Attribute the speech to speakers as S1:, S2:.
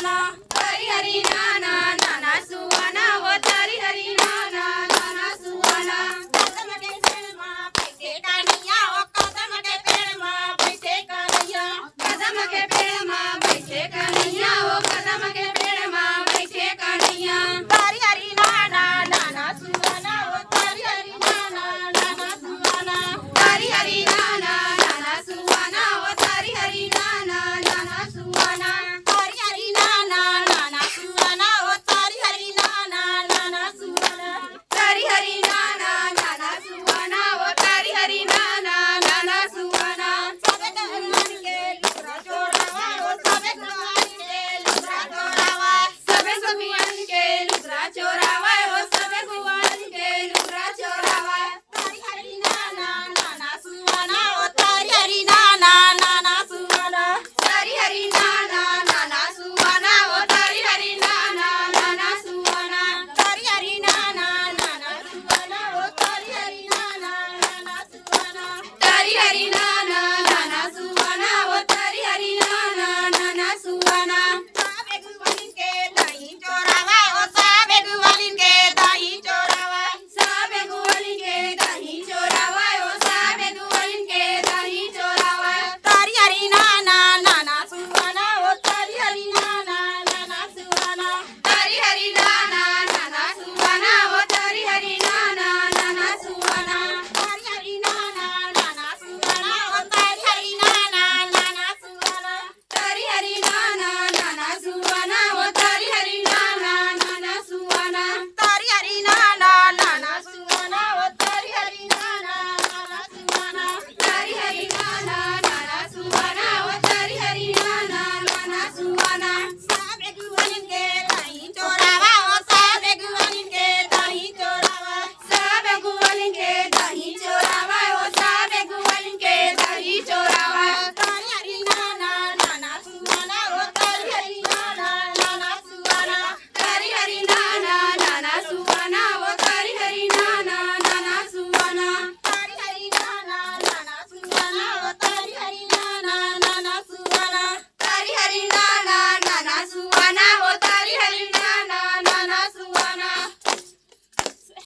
S1: सुवाना तरी हरी नाना नाना सुवाना वो तरी हरी नाना नाना सुवाना कदम के पेड़ मां बैठे कन्हैया ओ कदम के पेड़ मां बैठे कन्हैया कदम के पेड़ मां बैठे कन्हैया ओ कदम के पेड़ मां बैठे कन्हैया तरी हरी नाना नाना सुवाना वो तरी हरी नाना नाना सुवाना तरी हरी नाना नाना सुवाना वो तरी हरी नाना नाना सुवाना तरी हरी नाना नाना सुवाना वो तरी हरी नाना नाना सुवाना तरी हरी नाना नाना सुवाना वो तरी हरी नाना नाना सुवाना सबे भगवान के लुगरा चोरावा वो सबे भगवान के लुगरा चोरावा सबे भगवान के लुगरा चोरावा वो सबे भगवान के लुगरा चोरावा तरी हरी नाना नाना सुवाना वो तरी हरी नाना नाना सुवाना तरी हरी नाना नाना सुवाना वो तरी हरी नाना नाना सुवाना तरी हरी नाना नाना सुवाना वो तरी हरी नाना नाना सुवाना तरी हरी नाना नाना सुवाना वो तरी हरी नाना नाना सुवाना साबे गुवालिन के दही चोरावा ओ साबे गुवालिन के दही चोरावा साबे गुवालिन के दही चोरावा ओ साबे गुवालिन के दही चोरावा तरी हरी नाना नाना सुवाना ओ तरी हरी नाना नाना सुवाना तरी हरी नाना नाना सुवाना ओ तरी हरी नाना नाना सुवाना तरी हरी नाना नाना सुवाना ओ तरी हरी नाना नाना सुवाना तरी हरी नाना नाना सुवाना ओ तरी हरी नाना नाना सुवाना तरी हरी नाना नाना सुवाना ओ तरी हरी नाना नाना सुवाना तरी हरी नाना नाना सुवाना ओ तरी हरी नाना नाना सुवाना